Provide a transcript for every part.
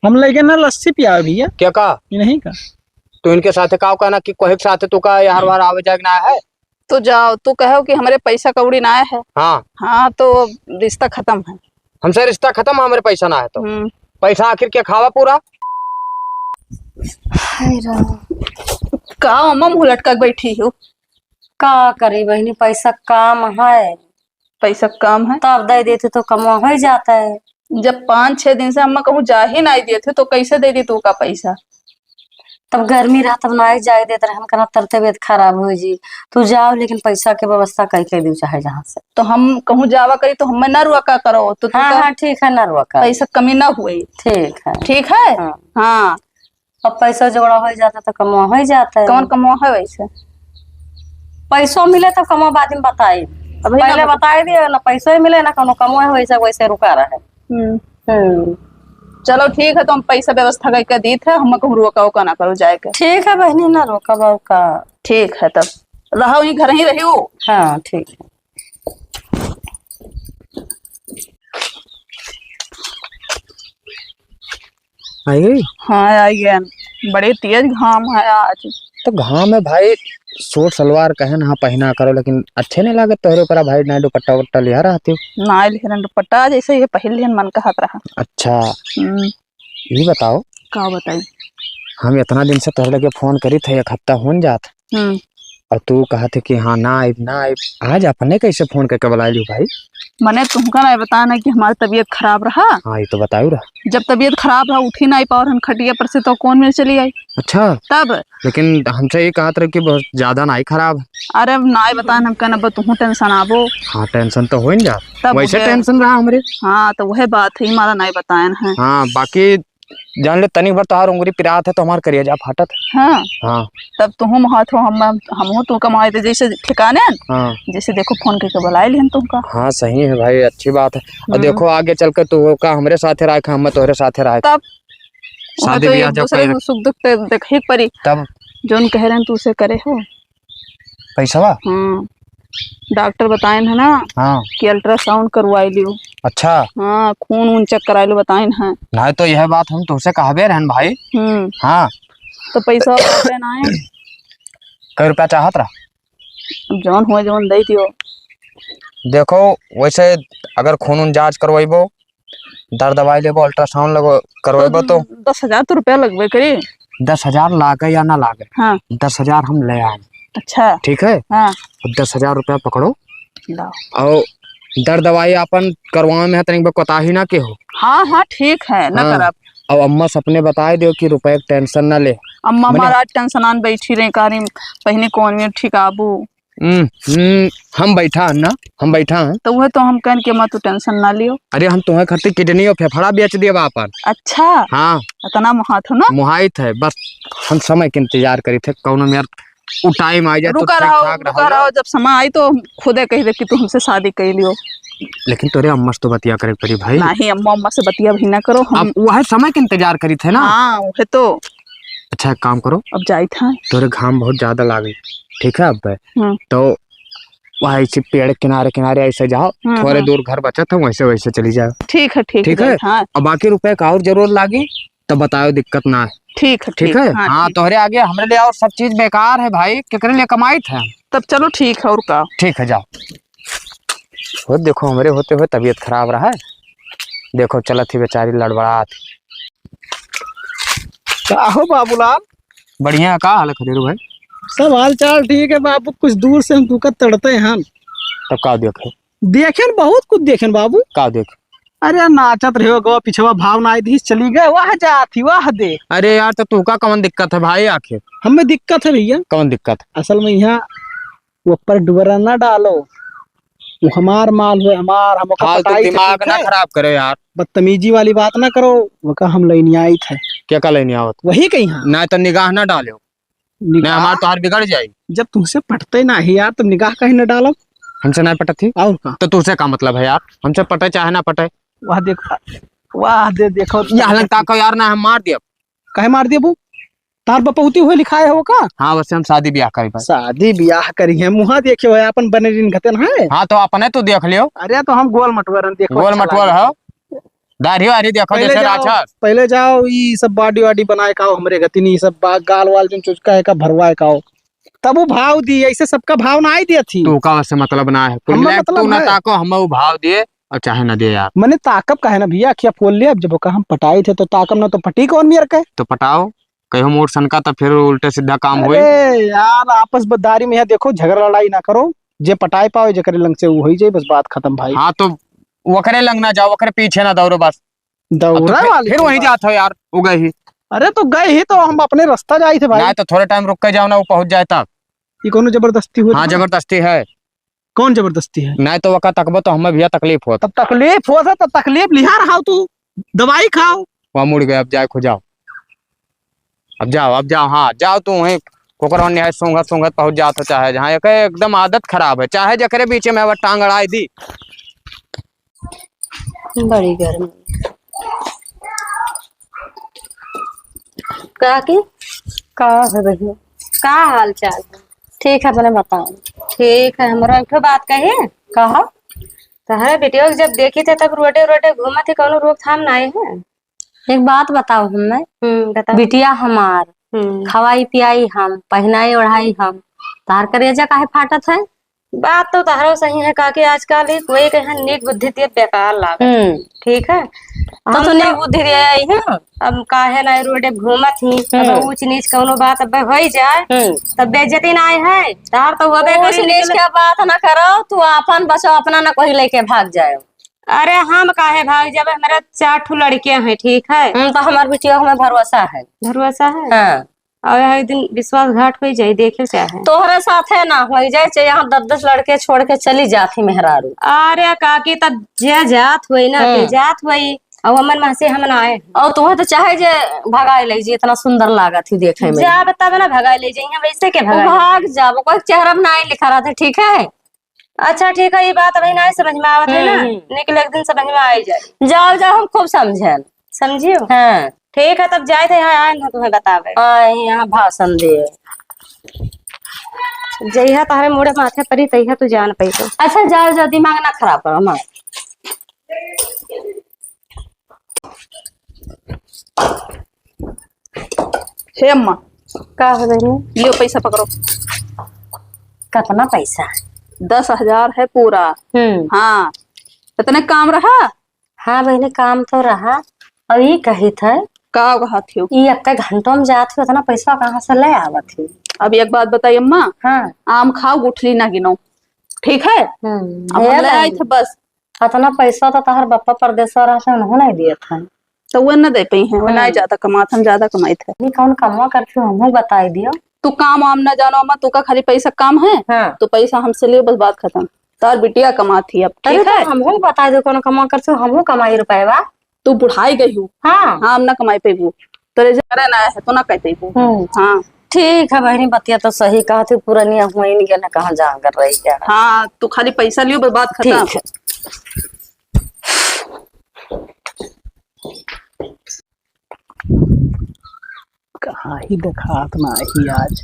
हम लेके ना लस्सी पिया भैया। क्या कहा? नहीं का तो इनके साथ का कहना कि कोहे के साथ तू का यार वार आवे जाए ना है। तो जाओ, तू कहो कि हमारे पैसा कौड़ी ना है। हाँ हाँ तो रिश्ता खत्म है। हमसे रिश्ता खत्म, हमारे पैसा ना है तो पैसा आखिर क्या खावा पूरा। का अम्मा मुँह लटका के बैठी हो? का करी बहनी, पैसा काम है। पैसा कम है तब दे देते तो कमा हो जाता है। जब 5-6 दिन से अम्मा कहूँ जा ही नहीं दिए थे तो कैसे दे दी तू का पैसा? तब गर्मी रहा तब ना जाए देते रहे, हम कहना तर तबियत खराब हो जी तो जाओ, लेकिन पैसा के व्यवस्था कई दी चाहे जहाँ से। तो हम कहूँ जावा करी तो हमें ना रुआ का करो तो हाँ हाँ ठीक है, ना रुआ का पैसा कमी ना हुई। ठीक है ठीक है। हाँ, हाँ। अब पैसा जोड़ा हो जाता तो कमा हो जाता है। कौन कमा है वैसे? पैसों मिले तो कमा बाद में बताई, पहले बताई दिए ना पैसों ही मिले ना कोनो कमो है वैसे वैसे रुका रहे। चलो ठीक है, तो हम पैसा व्यवस्था करके दी थे, हम कहूँ रोका वोका ना करो जाए के। ठीक है बहनी, ना रोका का। ठीक है, तब रहो ही घर ही रही हो। हाँ ठीक है। आई गई? हाँ आई गया। बड़े तेज घाम है आज। तो घाम है भाई, सूट सलवार कहन हाँ पहना करो, लेकिन अच्छे नहीं लागे तोहरे ऊपर भाई। ना दुपट्टा वट्टा लिया रहती हो ना लिहन दुपट्टा जैसे ये पहन लिहन मन का हाथ रहा। अच्छा ये बताओ, का बताई? हम इतना दिन से तोहरे लगे फोन करी थे, 1 हफ्ता हो जात और तू कहा थे कि हाँ ना आइब ना आइब। आज अपने कैसे फोन करके बुला लियो भाई? मैंने तुमका नहीं बताना कि हमारी तबीयत खराब रहा। हाँ ये तो बताओ रहा। जब तबीयत खराब रहा उठी नहीं पाओ खटिया पर से तो कौन में चली आई। अच्छा तब लेकिन हमसे ये कहा था कि बहुत ज्यादा ना ही खराब। अरे ना बताना, हम कहना तुम टेंशन आबो। हाँ टेंशन तो हो जा, तब वैसे टेंशन रहा हमारे। हाँ तो वह बात है, हमारा नहीं बतायन है। हाँ बाकी जान ले तनी भर तोहार उंगली पिरात है तो हमार करिया फाटत। हाँ हाँ तब तुम हाथ हो हम हो, तू कमाए थे जैसे ठिकाने। हाँ जैसे देखो फोन करके बुलाए लिहन तुमका। हाँ सही है भाई, अच्छी बात है। और देखो आगे चल कर तू का हमारे साथे रहा, हम तोहरे साथे रहा। तब शादी तो ब्याह एक दूसरे को सुख दुख देख ही परी। तब जोन कह रहे हैं तू उसे करे हो पैसा। हाँ डॉक्टर बताए है ना। हाँ कि अल्ट्रासाउंड करवाई लियो। अच्छा हाँ खून वून चेक करा लो बताए है ना। तो यह बात हम तुमसे कहबे रहन भाई। हाँ तो पैसा ना है। कई रुपया चाहत रहा? जौन हो जौन दे दियो। देखो वैसे अगर खून उन जांच करवाइबो, दर्द दवाई लेबो, अल्ट्रासाउंड लगो करवाइबो तो 10,000 तो रुपया लगबे करी। 10,000 लागे या ना लागे। हाँ 10,000 हम ले आए। अच्छा ठीक है। हाँ 10,000 रुपया पकड़ो लाओ। और दर्द दवाई अपन करवा में तनिक बता ही ना के हो। हाँ हाँ ठीक है न करब। अब अम्मा सपने बताए दो कि रुपए टेंशन ना ले। अम्मा हमारा टेंशन आन बैठी रही कारी पहले कौन में ठीक आबू। हम बैठा है ना, हम बैठा हैं तो वह तो हम कहन के अम्मा तू टेंशन ना लियो। अरे हम तुम्हें खातिर किडनी और फेफड़ा बेच दिए अपन। अच्छा हाँ इतना मुहात हो ना। मुहाइत है, बस हम समय के इंतजार करी थे कौन यार वो टाइम आ जाए तो रुका रहो, जब समय आई तो खुदे कह दे कि तू हमसे शादी कर लियो। लेकिन तोरे अम्मा से तो बतिया करे पड़ी भाई। नहीं अम्मा से बतिया भी ना करो, हम वह समय के इंतजार करी थे ना। हाँ वह तो। अच्छा एक काम करो, अब जाई था तोरे घाम बहुत ज्यादा लागे। ठीक है अब तो वहाँ ऐसे पेड़ किनारे किनारे ऐसे जाओ, थोड़े दूर घर बचा था वैसे वैसे चली जाओ। ठीक है ठीक है। हाँ। और बाकी रुपए का और जरूर लागी तो बताओ, दिक्कत ना है। ठीक है ठीक है। हाँ तोहरे आगे हमारे लिए और सब चीज बेकार है भाई, केकरे लिए कमाई थे। तब चलो ठीक है और का। ठीक है जाओ। वो देखो हमारे होते हुए तबीयत खराब रहा है, देखो चलत थी बेचारी लड़बड़ा थी। हो बाबूलाल? बढ़िया का हाल है खदेरू भाई? सब हाल चाल ठीक है बाबू, कुछ दूर से हम तुका तड़ते हैं। तब का देखे? देखें बहुत कुछ देखें बाबू। का देख? अरे नाचत रहो गो पिछवा भावना धीस चली गए, वाह जाती वाह दे। अरे यार तो तू का कौन दिक्कत है भाई? आखिर हमें दिक्कत है भैया। कौन दिक्कत? असल में यहाँ ऊपर डुबरा ना डालो, वो हमार माल है हमार, हम दिमाग ना खराब करे यार, बदतमीजी वाली बात ना करो। वो का हम लेने आई थे। क्या का लेने आवत? वही कहीं ना तो निगाह ना डालो, ना हमार तोहार बिगड़ जाएगी। जब तुमसे पटते ना ही यार, तुम निगाह कहीं न डालो। हमसे नहीं पटत थी और का? तो तुझसे का मतलब है यार? हमसे पटे चाहे ना पटे। वाह देखो वाह दे देखो लगता को यार ना हम मार दिया। कहे मार दिया वो? तार बपौती हुए लिखाए हो का? हाँ वैसे हम शादी ब्याह करी भाई। शादी ब्याह करी है, मुहा देखियो है अपन बने दिन घतन है। हाँ तो अपने तो देख लियो। अरे तो हम गोल मटवर देखो। गोल मटवर है दाढ़ी वाढ़ी देखो पहले जैसे जाओ, राक्षस। पहले जाओ ये सब बॉडी वाडी बनाए खाओ हमरे गति नहीं सब गाल वाल जो चुचका है का भरवाए खाओ तब वो भाव दी ऐसे सबका भाव ना आई दिया थी। तू का उससे मतलब ना है, कुल हमें मिला के तू मतलब ना है। ताको हम वो भाव दिए और चाहे ना दे यार। मैंने ताकब का है ना भैया अखिया फोल लिया अब जब का हम पटाई थे तो ताकब ना तो पटी कौन मियर के। तो पटाओ कहो मोर सनका तो फिर उल्टे सीधा काम हुए। अरे यार आपस बदारी में है देखो झगड़ा लड़ाई ना करो जे पटाई पाओ जे करे लंग से वो हो ही जाए बस बात खत्म भाई। हाँ तो वकरे लंग ना जाओ, वकरे पीछे ना दौड़ो बस। अब तो दौड़ा वाली फिर वहीं जाते हो यार, उगे ही। अरे तो गए ही तो हम अपने रास्ता जाई थे भाई। ना तो थोड़े टाइम रुक के जाओ ना, वो पहुंच जाए तब। ये कौन जबरदस्ती हुई? हाँ जबरदस्ती है। कौन जबरदस्ती है? नहीं तो वक्त तकबो तो हमें भैया तकलीफ होता। तब तकलीफ हो तो तकलीफ लिहा रहा तू दवाई खाओ। वहाँ मुड़ गए, अब जाए खो जाओ, अब जाओ हाँ जाओ तू वहीं कोकरवन है सोंगत सोंगत पहुंच जाओ तो चाहे जहाँ एक एकदम आदत खराब है, चाहे जकरे बीचे में टांग अड़ाई दी। बड़ी गर्मी का की का है भैया, का हाल चाल है? ठीक है अपने बताओ। ठीक है हमारा एक ठो बात कही कहा तहरे बेटियों को जब देखी थे तब रोटे रोटे घूमा थे कौनो रोकथाम ना आए हैं। एक बात बताओ हमें बताओ। बिटिया हमार खवाई पियाई हम पहनाई ओढ़ाई हम तार करेजा काहे फाटत है। बात तो तहरो सही है काकी आजकल ही कोई कहीं नीक बुद्धि दिए बेकार लागत। ठीक है तो नीक बुद्धि दिए आई है। अब काहे ना रोडे घूमत ही अब ऊंच नीच कौनो बात अब हो जाए तब बेइज्जती ना आए है तार तो होबे करी। नीच के बात ना करो तू अपन बचो अपना ना कोई लेके भाग जाए। अरे हम काहे भाग जाबे हमारे 4 ठो लड़कियां हैं। ठीक है तो हमार बिटिया हमें भरोसा है। भरोसा है हाँ। और एक दिन विश्वासघात हो जाए देखे क्या है तोहरे साथ है ना हो जाए चाहे यहाँ 10-10 लड़के छोड़ के चली जाती मेहरारू। अरे काकी तब जे जात हुई ना ते जात हुई और हमन महसे हम ना आए और तुम्हें तो चाहे जे भगाए ले जी इतना सुंदर लागत थी देखे में। जा बता ना भगाए ले जाइए वैसे के भाग जाबो कोई चेहरा में ना लिखा रहा था। ठीक है अच्छा ठीक है ये बात अभी ना समझ में आवत है ना निकले एक दिन समझ में आ जाए। जाओ जाओ हम खूब समझे समझियो हाँ ठीक है तब जाए थे आए ना तुम्हें बतावे यहाँ भाषण दे जइहा तारे मुड़े माथे परी तइहा तू जान पाई तो। अच्छा जाओ जाओ दिमाग ना खराब करो हमार। हे अम्मा का हो रही लियो पैसा पकड़ो। कितना पैसा? 10,000 है पूरा। हाँ इतने काम रहा। हाँ बहने काम तो रहा अभी कही थे का कहा थी ये एक घंटों में जाती उतना पैसा कहाँ से ले आवत थी। अब एक बात बताइए अम्मा। हाँ आम खाओ गुठली ना गिनो ठीक है। अब हम ले आए थे बस। इतना पैसा तो तहर बापा परदेश रहा नहीं दिए थे तो वो न दे पाई है वो नहीं ज्यादा कमाते हम ज्यादा कमाए थे। कौन कमा करती हूँ बताई दियो। तू काम वाम ना जानो अम्मा तू का खाली पैसा काम है। हाँ। तो पैसा हमसे लियो बस बात खत्म। तार बिटिया कमाती अब ठीक है। हमहू बता दो कौन कमा करती हूँ हमहू कमाई रुपए बा। तू बुढ़ाई गई हूँ। हाँ हाँ हम ना कमाई पेगू तेरे जरा ना है तो ना कहते हाँ ठीक है बहनी बतिया तो सही कहा थी पुरानिया हुई नहीं गया कहाँ जा कर रही क्या। हाँ तू खाली पैसा लियो बस बात खत्म। ठीक है कहाँ ही दिखात ना ही आज।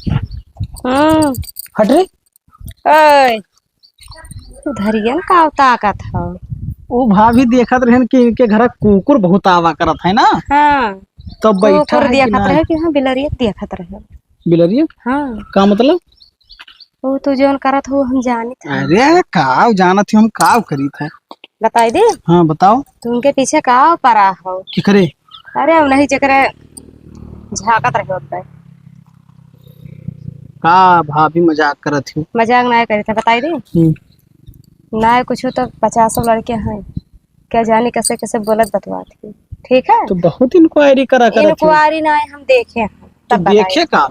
हट रे उधरियन का ताकत है वो भाभी देखत रहन कि इनके घर कुकुर बहुत आवा करत है ना। हाँ तो बैठा है देखत रहे कि हाँ बिलरिया देखत रहे। बिलरिया हाँ का मतलब? वो तो जोन करत हो हम जानी थे। अरे काव जानत ही हम काव करी थे बताई दे। हाँ बताओ तुमके पीछे काव परा हो कि करे। अरे नहीं जकरे झाकत रहे होते का भाभी मजाक करत ही मजाक ना करे थे बताई दे ना कुछ तो 50 लड़के हैं क्या जाने कैसे कैसे बोलत बतवात थी। ठीक है तो बहुत इंक्वायरी करा करत इंक्वायरी ना हम देखे हैं तो देखे का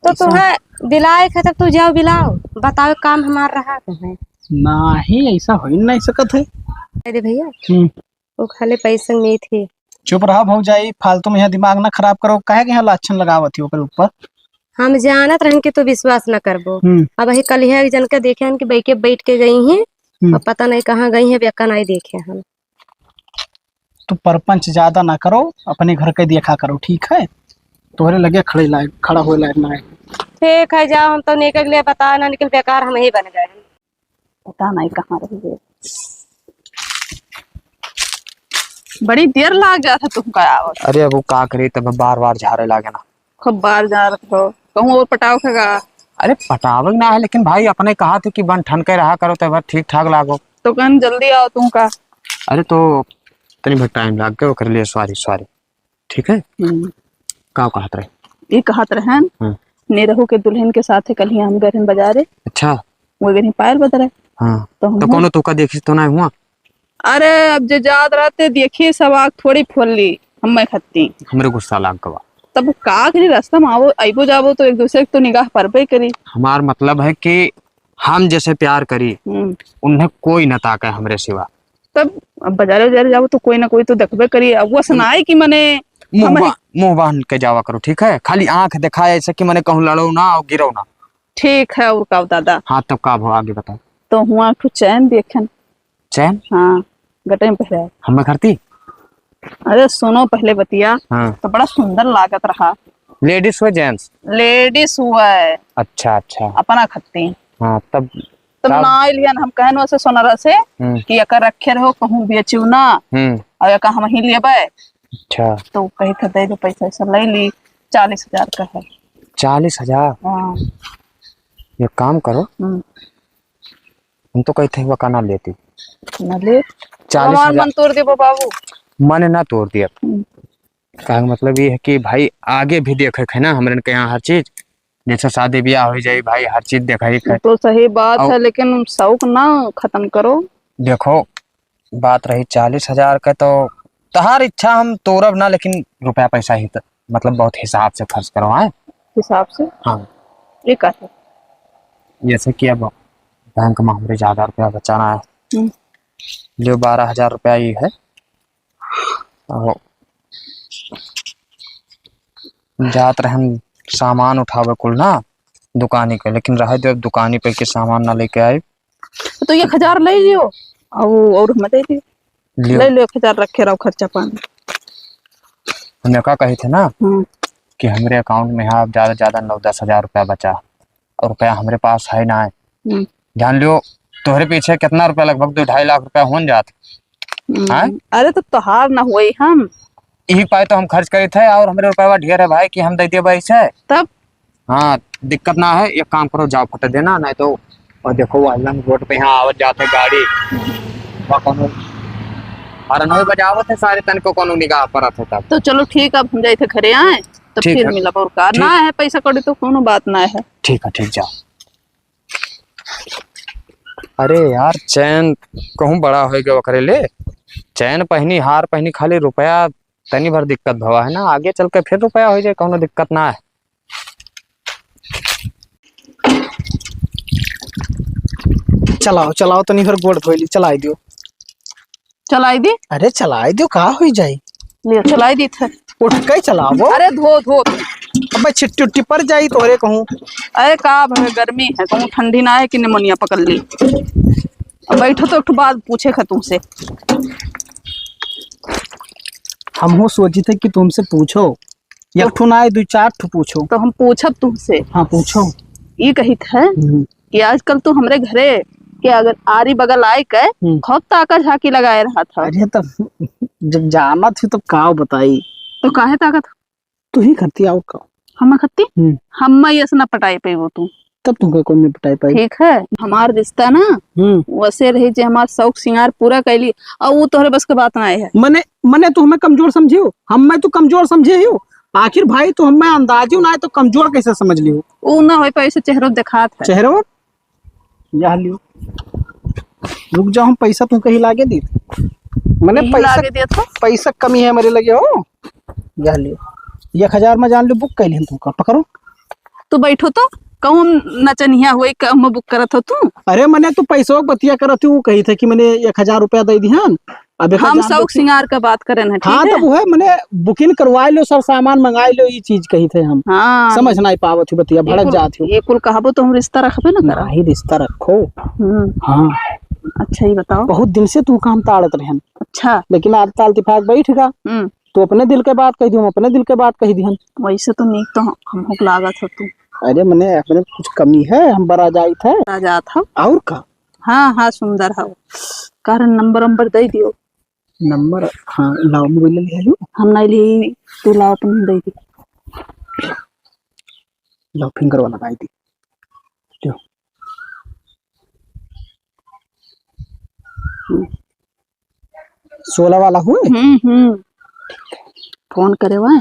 तो तुम्हें बिलाए थे तब तू जाओ बिलाओ बताओ काम हमारा रहा है नहीं ऐसा हो ही नहीं सकत है। दे भैया वो खाली पैसे में थी। चुप रहा भौजाई फालतू में यहाँ दिमाग ना खराब करो काहे के यहाँ लाछन लगावत ही ऊपर। हम जानत रहन कि तू विश्वास न करबो। अब वही कल है जन के देखे हन कि बैठ के गई हैं और पता नहीं कहाँ गई है बेका नहीं देखे हम। तो परपंच ज्यादा ना करो अपने घर के देखा करो ठीक है। तोहरे लगे खड़ा हो लायक ना है। ठीक है जाओ हम तो निकल लिए बता ना निकल बेकार हम ही बन गए पता नहीं कहाँ रह गए। बड़ी देर लाग जाता तुमका आवत। अरे अब वो का करी, तब बार बार झाड़े लागे ना। खूब बार जा रखो कहूँ और पटाव खेगा। अरे पटावक ना है, लेकिन भाई अपने कहा थे कि बन ठन के रहा करो तो ठीक ठाक लागो। तो कहन जल्दी आओ तुमका। अरे तो तनी बहुत टाइम लाग गया कर लिए, सॉरी सॉरी। ठीक है, का कहत रहे? ये कहत रहन नेरहू के दुल्हन के साथ कल ही हम गए बाजारे। अच्छा, वो गए पायल बदरे। हाँ तो कोनो तुका देखी तो ना हुआ? अरे अब जो याद रहते देखिए सब आग थोड़ी फोल ली हम खत्ती। हमरे गुस्सा लाग गवा। तब का करी, रास्ता में आवो आइबो जाबो तो एक दूसरे तो निगाह परबे करी। हमार मतलब है कि हम जैसे प्यार करी उन्हें कोई न ताके हमरे सिवा। तब अब बाजारे बाजारे जाओ तो कोई ना कोई तो देखबे करी। अब वो सुनाए कि मने मुंह बांध के जावा करो, ठीक है? खाली आंख दिखाए ऐसे कि मने कहूँ लड़ो ना और गिरो ना। ठीक है। और का दादा? हाँ तब का भो आगे बताओ। तो हुआ कुछ चैन देखन। चैन? हाँ गटे में पहले हम करती। अरे सुनो पहले बतिया। हाँ। तो बड़ा सुंदर लागत रहा। लेडीज हुए जेंट्स? लेडीज हुआ है। अच्छा अच्छा। अपना खत्ती। हाँ तब ना लियन हम कहन वैसे सोनरा से कि एकर रखे रहो कहूँ बेचू ना और एका हम ही लेबे। अच्छा। तो कही था दे दो पैसा ऐसा ले ली। 40,000 का है। 40,000? हाँ। ये काम करो, हम तो कहते हैं वकाना लेती न ले। 40,000 मन तोड़ दे बाबू। मन ना तोड़ दिया। का मतलब ये है कि भाई आगे भी देखे है ना हमरे के यहाँ हर चीज, जैसे शादी ब्याह हो जाए भाई हर चीज देखा। तो सही बात है, लेकिन शौक ना खत्म करो। देखो बात रही 40,000 का, तो तहार इच्छा हम तोड़ब ना, लेकिन रुपया पैसा ही मतलब बहुत हिसाब से खर्च करो। है हिसाब से? हाँ। ये कहते जैसे कि अब बैंक में हमारे ज्यादा रुपया बचाना है, जो 12,000 रुपया ही है। तो जात रहे हम सामान उठावे कुल ना दुकानी के, लेकिन रह दो दुकानी पे के सामान ना लेके आए। तो 1,000 ले लियो और हम दे दियो। ले लो 1,000 रखे रहो खर्चा पानी। हमने क्या कही थे ना कि हमारे अकाउंट में यहाँ ज्यादा से ज्यादा 9-10 हजार रुपया बचा, और रुपया हमारे पास है ना है। जान लियो तोहरे पीछे कितना रुपया, लगभग 2-2.5 लाख रुपया हो जात। अरे तो तोहार ना हुई, हम यही पाए तो हम खर्च करे थे, और हमारे रुपया ढेर है भाई कि हम दे दिए भाई से। तब हाँ दिक्कत ना है, एक काम करो जाओ फटे देना, नहीं तो और देखो वालम रोड पे यहाँ आवत जाते गाड़ी और नौ बजावत है सारे तन को कोनो निगाह परत है। तब तो चलो ठीक, अब हम जाए घरे आए तो फिर मिला और ना है पैसा कौड़ी तो कोनो बात ना है। ठीक है, ठीक जाओ। अरे यार चैन कहूँ बड़ा हो गया करे ले, चैन पहनी हार पहनी, खाली रुपया तनी भर दिक्कत भवा है ना, आगे चल के फिर रुपया हो जाए कोनो दिक्कत ना है। चलाओ चलाओ तनी फिर गोड़ धोइली, चलाई दियो। चलाई दी? अरे चलाई दियो, कहा हो जाई। ले चलाई दी थे। उठ के चलाओ। अरे धो धो। अब छिट्टी उट्टी पर जाई तोरे कहूँ। अरे का भवे गर्मी है, कहूँ ठंडी ना है कि निमोनिया पकड़ ली। अब बैठो तो एक बात पूछे खा तुमसे। हम हो सोची थे कि तुमसे पूछो, एक ठो ना 2-4 ठो पूछो। तो हम पूछब तुमसे। हाँ पूछो। ये कही थे कि आजकल तो हमरे घरे कि अगर आरी बगल आए के खूब ताका झाकी लगाए रहा था। अरे तब जब जाना थी तो का बताई। तो काहे ताकत तू ही करती और का हम खत्ती हम ये ना पटाई पे वो तू तब तुमको कोई नहीं पटाई पाई। ठीक है, हमार रिश्ता ना वैसे रही जे हमार शौक सिंगार पूरा कैली, और वो तोहरे बस के बात ना है। मने तो हमें कमजोर समझियो, हम मैं तो कमजोर समझे हो। आखिर भाई तो हमें अंदाजी ना है तो कमजोर कैसे समझ लियो। वो ना हो पैसे चेहरो दिखात है। चेहरो जा लियो, रुक जाओ हम पैसा तुमको ही लागे दी। मैंने पैसा कमी है मेरे लगे हो। जा लियो 1,000 में जान लो बुक कैली हम तुमका पकड़ो। तू बैठो तो कहूँ नचनिया हुई कम बुक करत हो तू। अरे मैंने तो पैसों बतिया करत हूँ, कही थे कि मैंने 1,000 रुपया दे दी। अब हम शौक सिंगार का बात करें ना। हाँ तो वो है मैंने बुकिंग करवा लो, सब सामान मंगा लो, ये चीज कही थे हम। हाँ समझ ना पावत हो, बतिया भड़क जात हो। ये कुल कहाबो तो हम रिश्ता रखबे ना करा। ही रिश्ता रखो। हाँ अच्छा ही बताओ। बहुत दिन से तू काम ताड़त रहे। अच्छा लेकिन आज ताल तिफाक बैठ गा तो अपने दिल के बात कही दी, हम अपने दिल के बात कही दी। वैसे तो नीक तो हम लागत हो तू। अरे मैंने अपने कुछ कमी है, हम बड़ा जाई थे राजा था और का। हाँ हाँ सुंदर है, कारण नंबर दे दियो। नंबर हाँ लाओ मोबाइल ले लियो। हम नहीं ली, तू लाओ अपन दे दी। लाओ फिंगर वाला भाई दी। 16 वाला हुए। फोन करे हुआ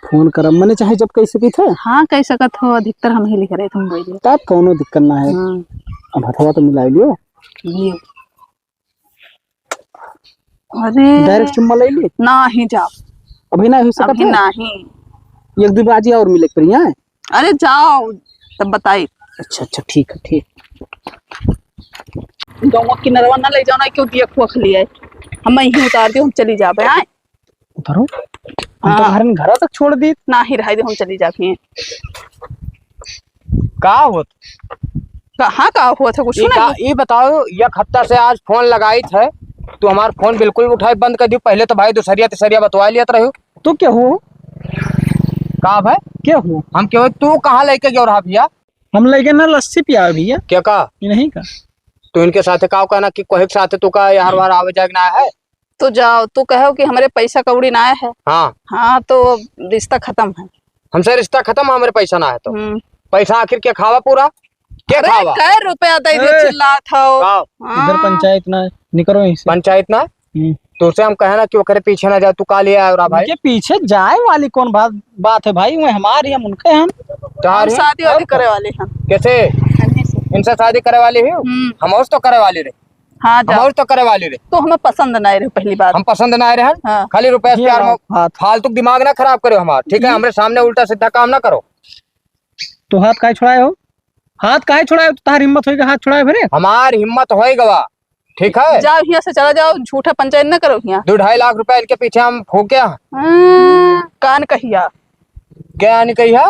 फोन करब मैंने चाहे जब कह सकी थे। हाँ कह सकत हो, अधिकतर हम ही लिख रहे थे मोबाइल में। तब कोनो दिक्कत ना है। अब हथवा तो मिला लियो। ये अरे डायरेक्ट चुम्मा ले ली ना ही जाओ, अभी ना हो सकता अभी नहीं। एक दो बाजी और मिले करिया। अरे जाओ तब बताई। अच्छा अच्छा ठीक है ठीक। गाँव की नरवा ना ले जाना, क्यों दिया खुआ खली है। हम यहीं उतार दियो, हम चली जाबे। आए उतारो हम तो घर तक छोड़ दी। ना ही रह दे, हम चली जाबे। का होत कहाँ का हुआ था कुछ नहीं। ये बताओ, एक हफ्ता से आज फोन लगाई थे तू हमारा फोन बिल्कुल उठाई बंद कर दी। पहले तो भाई दूसरिया तीसरिया बतवा लिया रहे हो। तो क्या हो कहा भाई क्या हो हम क्यों, तू कहाँ लेके गया रहा भैया? हम लेके ना लस्सी पिया भैया। क्या कहा नहीं का तू इनके साथ का कहना कि कोई के साथ तू का यार वार आवे जाग ना है। तो जाओ, तू कहो कि हमारे पैसा कौड़ी ना है। हाँ हाँ तो रिश्ता खत्म है। हमसे रिश्ता खत्म, हमारे पैसा ना है तो पैसा आखिर क्या खावा पूरा क्या अरे खावा? कै रुपया दे दे चिल्ला था। इधर पंचायत ना निकरो यहीं से। पंचायत ना तो उसे हम कहे ना कि ओकरे पीछे ना जा, तू का लिया है भाई? के पीछे जाए वाली कौन बात है भाई? वो हमारे हम उनके हैं। हम शादी वादी करे वाले हैं। कैसे इनसे शादी करे वाली है? हम और तो करे वाली रे। हाँ हम और तो करे वाली रे। तो हमें पसंद नहीं रहे पहली बात। हम पसंद ना रहे। हाँ। खाली रुपया प्यार में फालतू दिमाग ना खराब करो हमारा, ठीक है? हमारे सामने उल्टा सीधा काम ना करो। तो हाथ काहे छुड़ाए हो? हाथ काहे छुड़ाए? तार हिम्मत होएगा हाथ छुड़ाए भरे? हमार हिम्मत होए गवा, ठीक है? जाओ यहाँ से चला जाओ, झूठा पंचायत न करो यहाँ। 2-2.5 लाख रुपया इनके पीछे हम फूके कान कहिया क्या नहीं कही है?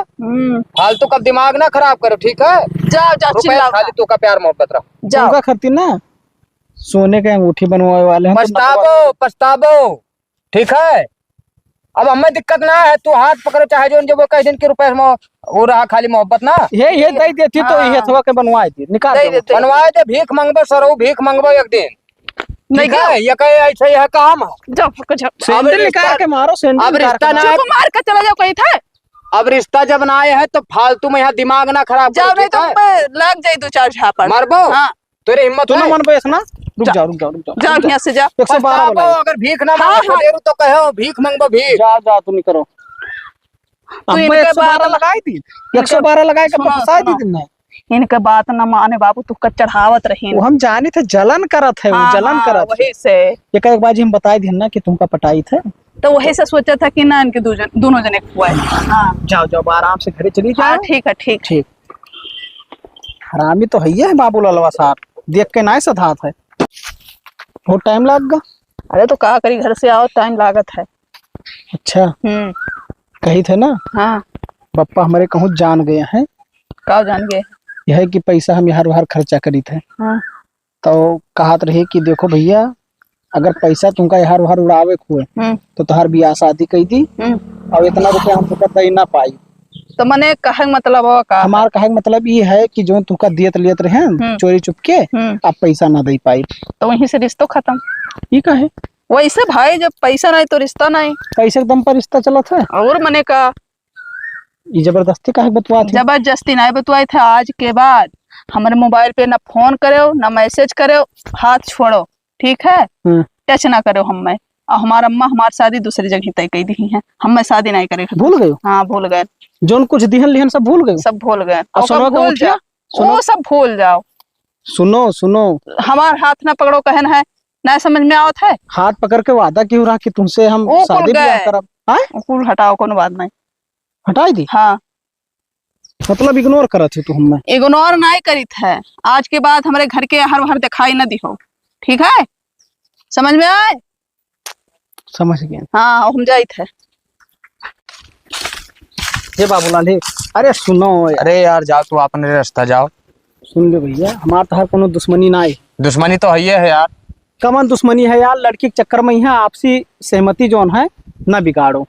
फालतू का दिमाग ना खराब करो, ठीक है? जाओ जाओ चिल्लाओ। खाली तू का प्यार मोहब्बत रहो। जाओ खर्ती ना सोने के अंगूठी बनवाए वाले हैं। पछतावो पछतावो, ठीक है? अब हमें दिक्कत ना है, तू हाथ पकड़ो चाहे जो वो कह दिन के रुपए में वो रहा खाली मोहब्बत ना। ये दे देती तो ये थवा के बनवाए थी, निकाल दे बनवाए थे। भीख मंगबो सरो, भीख मंगबो एक दिन, ठीक है? ये कहे ऐसे है काम। जाओ सैंडल निकाल के मारो। सैंडल अब रिश्ता ना है, मार कर चला जाओ कहीं था। अब रिश्ता जब ना आए है तो फालतू में यहाँ दिमाग ना खराब जाओ, नहीं तो लग जाए 2-4 झापड़। मरबो तेरे हिम्मत ना मन पे ना। रुक जाओ जाओ यहाँ से जाओ। 112 अगर भीख ना मांगो तो कहो भीख मंगबो भीख। जाओ तुम करो। अब 112 लगाई थी, 112 लगाए के फंसा दी तुमने। इनके बात न माने बाबू, तू का चढ़ावत रही। वो हम जानी थे जलन करत है। वो जलन करत वही से एक बाजी हम बताई दी ना कि तुमका पटाई थे, तो वही से सोचा था कि ना इनके दोनों जने हुआ है। हाँ जाओ आराम से घरे चली जाओ। ठीक है ठीक ठीक। हरामी तो है बाबू ललवा साहब, देख के ना सधात है। बहुत टाइम लग। अरे तो क्या करी, घर से आओ टाइम लागत है। अच्छा कही थे ना। हाँ पप्पा हमारे कहूँ जान गए हैं। का जान गए? यह कि पैसा हम यहाँ बाहर खर्चा करी थे। हाँ। तो कहत रहे कि देखो भैया, अगर पैसा तुमका यहाँ बाहर उड़ावे हुए तो तुम्हार बियाह शादी कही दी और इतना रुपया हम तुमका दे ना पाई। तो मैंने कहे मतलब का हमार कहे मतलब ये है कि जो तुमका दियत लियत रहे चोरी चुपके, अब पैसा ना दे पाई तो वहीं से रिश्ता खत्म। ये कहे वैसे भाई, जब पैसा नहीं तो रिश्ता नहीं। पैसे दम पर रिश्ता चला था। और मैंने कहा ये जबरदस्ती काहे बतवा थी? जबरदस्ती नहीं बतवाई थे। आज के बाद हमारे मोबाइल पे ना फोन करो ना मैसेज करो, हाथ छोड़ो, ठीक है? टच ना करो हमें। और हमारा अम्मा हमारी शादी दूसरी जगह तय कर दी है। हमें शादी नहीं करेगा। भूल गए? हाँ भूल गए। जो कुछ दिहन लिहन सब भूल गए? सब भूल गए। भूल जाओ, वो सब भूल जाओ। सुनो हमार हाथ ना पकड़ो कहन है ना, समझ में आवत है? हाथ पकड़ के वादा क्यों रहा कि तुमसे हम शादी ब्याह करब? कुल हटाओ, कोनो बात नहीं। हटाई दी? हाँ मतलब इग्नोर करत थी तू? हमें इग्नोर नहीं करी है। आज के बाद हमारे घर के हर बार दिखाई न दिहो, ठीक है? समझ में आए? समझ गए। हाँ हम जाई थे। ये बाबूलाल है। अरे सुनो अरे यार जाओ, तू अपने रास्ता जाओ। सुन लो भैया, हमार तो हर कोनो दुश्मनी ना है। दुश्मनी तो है यार। कमन दुश्मनी है यार, लड़की के चक्कर में यहाँ आपसी सहमति जोन है ना बिगाड़ो।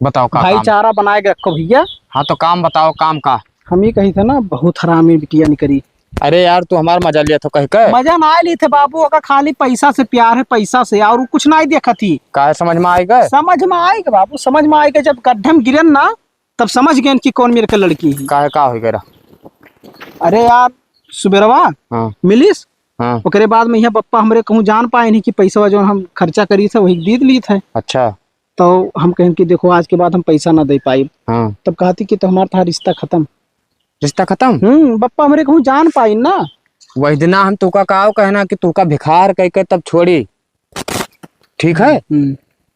बताओ का भाईचारा बनाए के रखो भैया। हाँ तो काम बताओ, काम का। हम ही कही थे ना, बहुत हरामी बिटिया निकली। अरे यार तू हमारा मजा लिया तो कह के मजा ना ली थे बाबू, अगर खाली पैसा से प्यार है, पैसा से, और कुछ नहीं देखा थी। का समझ में आई गए? समझ में आएगा बाबू, समझ में आएगा। जब गड्ढे में गिरन ना तब समझ गए कि कौन मेरे का लड़की है। का हो गया? अरे यार सुबेरवा हाँ मिलिस, हाँ ओकरे बाद में यहाँ पप्पा हमरे कहूँ जान पाए नहीं कि पैसा जो हम खर्चा करी थे वही दीद ली थे। अच्छा। तो हम कहें कि देखो आज के बाद हम पैसा ना दे पाई। हाँ तब कहती कि तो हमारा था रिश्ता खत्म। रिश्ता खत्म? पप्पा हमरे कहूँ जान पाई ना। वही दिन हम तुका का कहना कि तुका भिखार कह के तब छोड़ी, ठीक है?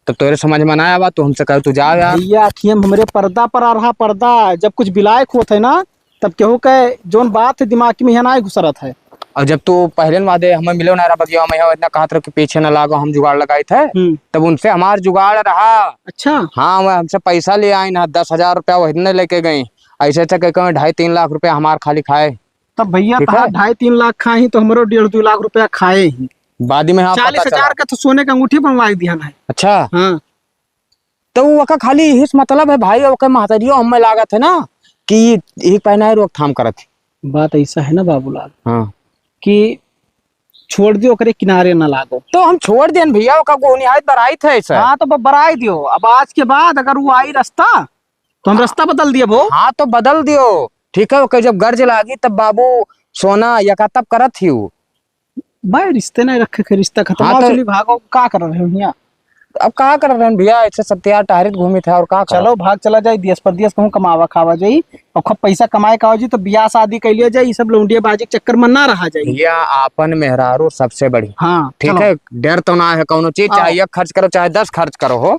तब तेरे समझ में ना आया, तू हमसे कह तू जा यार। भैया अखियम हमरे पर्दा पर आ रहा पर्दा, जब कुछ बिलायक होते है ना तब केहू के जोन बात है दिमाग में ना घुसरत है। और जब तू पहले वादे हमें मिलो ना बगिया में इतना कहा था कि पीछे न लागो, हम जुगाड़ लगाए थे, तब उनसे हमार जुगाड़ रहा। अच्छा। हाँ मैं हमसे पैसा ले आई ना, 10,000 रुपया वही लेके गई। ऐसे ऐसे कह 2.5-3 लाख रुपया हमार खाली खाए। तब भैया 2.5-3 लाख खाए ही तो हमारो 1.5-2 लाख रुपया खाए ही। बाद में 40,000 का तो सोने का अंगूठी बनवा दिया है। अच्छा। हाँ तो वो खाली हिस मतलब है भाई, ओके महतरियो हमें लागत है ना कि एक पहना रोकथाम करत। बात ऐसा है ना बाबूलाल, हाँ कि छोड़ दियो करे किनारे ना लागो। तो हम छोड़ दें भैया, ओका को निहायत बराई थे ऐसा। हाँ तो बराई दियो। अब आज के बाद अगर वो आई रास्ता तो हम रास्ता बदल दिए वो। हाँ तो बदल दियो, ठीक है? ओके जब गर्ज लागी तब बाबू सोना या का तब करत थी वो। भाई रिश्ते नहीं रखे के रिश्ता खत्म। हाँ तो भागो का कर रहे हो यहाँ? अब कहा कर रहे हैं भैया, ऐसे सब तैयार टहरित घूमी थे और कहा चलो भाग चला जाए देश परदेश कहूँ कमावा खावा जाई और खूब पैसा कमाए का जी तो ब्याह शादी कर लिया जाए, सब लौंडिया बाजी के चक्कर में ना रहा जाए। भैया आपन मेहरारू सबसे बड़ी। हाँ ठीक है, डर तो ना है कौनो चीज, चाहे 1 खर्च करो चाहे 10 खर्च करो हो,